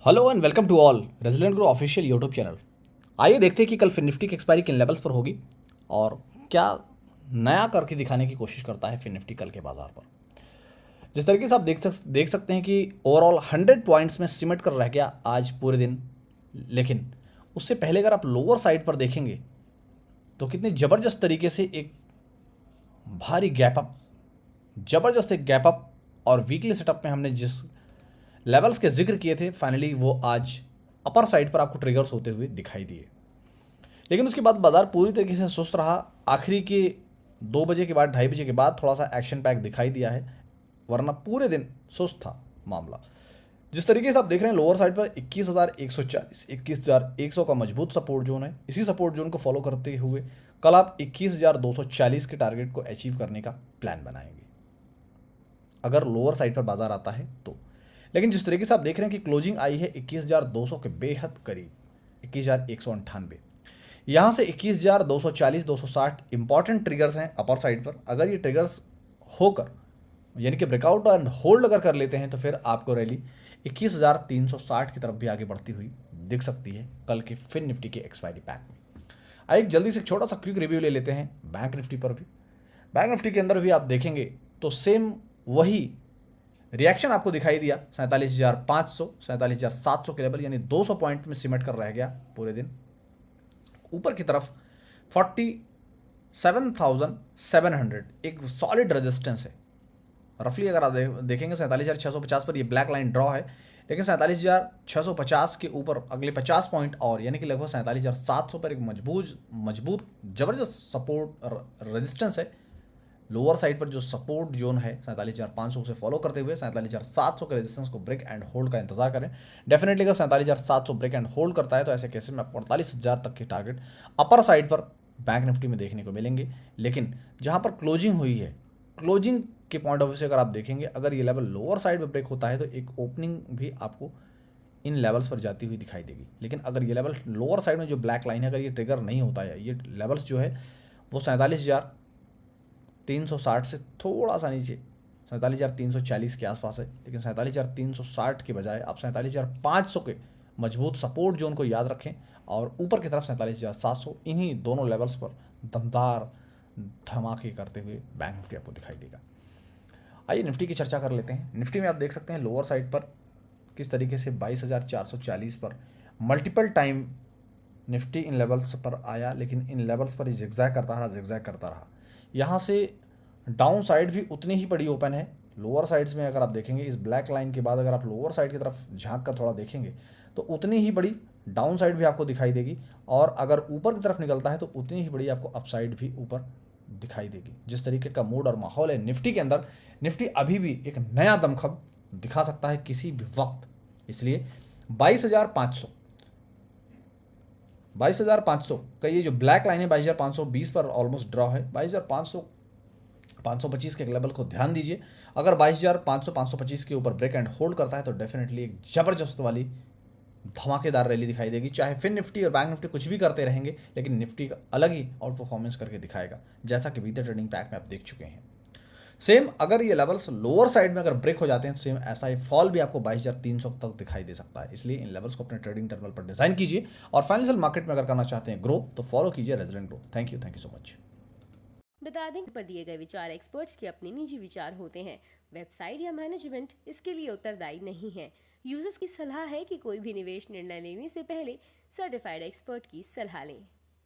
Hello and welcome to all resident grow official YouTube channel. आइए देखते हैं कि कल फिन निफ्टी की एक्सपायरी किन लेवल्स पर होगी और क्या नया करके दिखाने की कोशिश करता है फिन निफ्टी कल के बाजार पर। जिस तरीके से आप देख सकते हैं कि ओवरऑल 100 पॉइंट्स में सिमट कर रह गया आज पूरे दिन, लेकिन उससे पहले अगर आप लोअर साइड पर देखेंगे तो कितनी ज़बरदस्त तरीके से एक भारी गैप अप, ज़बरदस्त एक गैप अप और वीकली सेटअप में हमने जिस लेवल्स के जिक्र किए थे फाइनली वो आज अपर साइड पर आपको ट्रिगर्स होते हुए दिखाई दिए। लेकिन उसके बाद बाजार पूरी तरीके से सुस्त रहा। आखिरी के 2 बजे के बाद 2:30 बजे के बाद थोड़ा सा एक्शन पैक दिखाई दिया है, वरना पूरे दिन सुस्त था मामला। जिस तरीके से आप देख रहे हैं लोअर साइड पर 21,140 21,100 का मजबूत सपोर्ट जोन है। इसी सपोर्ट जोन को फॉलो करते हुए कल आप 21,240 के टारगेट को अचीव करने का प्लान बनाएंगे अगर लोअर साइड पर बाजार आता है तो। लेकिन जिस तरीके से आप देख रहे हैं कि क्लोजिंग आई है 21,200 के बेहद करीब, 21,198, यहाँ से 21,240 260 इंपॉर्टेंट ट्रिगर्स हैं अपर साइड पर। अगर ये ट्रिगर्स होकर यानी कि ब्रेकआउट और होल्ड अगर कर लेते हैं तो फिर आपको रैली 21,360 की तरफ भी आगे बढ़ती हुई दिख सकती है कल के फिन निफ्टी के एक्सपायरी पैक में। आइए एक जल्दी से छोटा सा क्विक रिव्यू ले लेते हैं बैंक निफ्टी पर भी। बैंक निफ्टी के अंदर भी आप देखेंगे तो सेम वही रिएक्शन आपको दिखाई दिया। 47,500 47,700 के लेवल यानी 200 पॉइंट में सिमट कर रह गया पूरे दिन। ऊपर की तरफ 47,700 एक सॉलिड रेजिस्टेंस है रफली। अगर आप देखेंगे 47,650 पर ये ब्लैक लाइन ड्रॉ है, लेकिन 47,650 के ऊपर अगले 50 पॉइंट और यानी कि लगभग 47,700 पर एक मजबूत जबरदस्त सपोर्ट रेजिस्टेंस है। लोअर साइड पर जो सपोर्ट जोन है 47,500 से फॉलो करते हुए 47,700 के रेजिस्टेंस को ब्रेक एंड होल्ड का इंतजार करें। डेफिनेटली अगर 47,700 ब्रेक एंड होल्ड करता है तो ऐसे केसेस में आपको 48,000 तक के टारगेट अपर साइड पर बैंक निफ्टी में देखने को मिलेंगे। लेकिन जहां पर क्लोजिंग हुई है, क्लोजिंग के पॉइंट ऑफ व्यू से अगर आप देखेंगे, अगर ये लेवल लोअर साइड पर ब्रेक होता है तो एक ओपनिंग भी आपको इन लेवल्स पर जाती हुई दिखाई देगी। लेकिन अगर ये लेवल लोअर साइड में जो ब्लैक लाइन है अगर ये ट्रिगर नहीं होता है, ये लेवल्स जो है वो 47,360 से थोड़ा सा नीचे 47,340 के आसपास है, लेकिन 47,360 के बजाय आप 47,500 के मजबूत सपोर्ट जोन को याद रखें और ऊपर की तरफ 47,700 इन्हीं दोनों लेवल्स पर दमदार धमाके करते हुए बैंक निफ्टी आपको दिखाई देगा। आइए निफ्टी की चर्चा कर लेते हैं। निफ्टी में आप देख सकते हैं लोअर साइड पर किस तरीके से 22,440 पर मल्टीपल टाइम निफ्टी इन लेवल्स पर आया, लेकिन इन लेवल्स पर जिगजैग करता रहा। यहाँ से डाउन साइड भी उतनी ही बड़ी ओपन है। लोअर साइड्स में अगर आप देखेंगे इस ब्लैक लाइन के बाद अगर आप लोअर साइड की तरफ झांक कर थोड़ा देखेंगे तो उतनी ही बड़ी डाउन साइड भी आपको दिखाई देगी, और अगर ऊपर की तरफ निकलता है तो उतनी ही बड़ी आपको अपसाइड भी ऊपर दिखाई देगी। जिस तरीके का मूड और माहौल है निफ्टी के अंदर, निफ्टी अभी भी एक नया दमखम दिखा सकता है किसी भी वक्त। इसलिए 22,500 का ये जो ब्लैक लाइन है 22,520 पर ऑलमोस्ट ड्रॉ है। 22,500 525 के लेवल को ध्यान दीजिए। अगर 22,500 525 के ऊपर ब्रेक एंड होल्ड करता है तो डेफिनेटली एक जबरदस्त वाली धमाकेदार रैली दिखाई देगी। चाहे फिन निफ्टी और बैंक निफ्टी कुछ भी करते रहेंगे, लेकिन निफ्टी का अलग ही आउट परफॉर्मेंस करके दिखाएगा, जैसा कि बीते ट्रेडिंग पैक में आप देख चुके हैं। सेम अगर ये लेवल्स लोअर साइड में अगर ब्रेक हो जाते हैं तो सेम ऐसा ही फॉल भी आपको 22,300 तक दिखाई दे सकता है। इसलिए इन लेवल्स को अपने ट्रेडिंग टर्मिनल पर डिजाइन कीजिए और फाइनेंशियल मार्केट में अगर करना चाहते हैं ग्रो तो फॉलो कीजिए resident grow. Thank you so much. बता दें पर दिए गए विचार एक्सपर्ट्स के अपने निजी विचार होते हैं। वेबसाइट या मैनेजमेंट इसके लिए उत्तरदायी नहीं है। यूजर्स की सलाह है कि कोई भी निवेश निर्णय लेने से पहले सर्टिफाइड एक्सपर्ट की सलाह लें।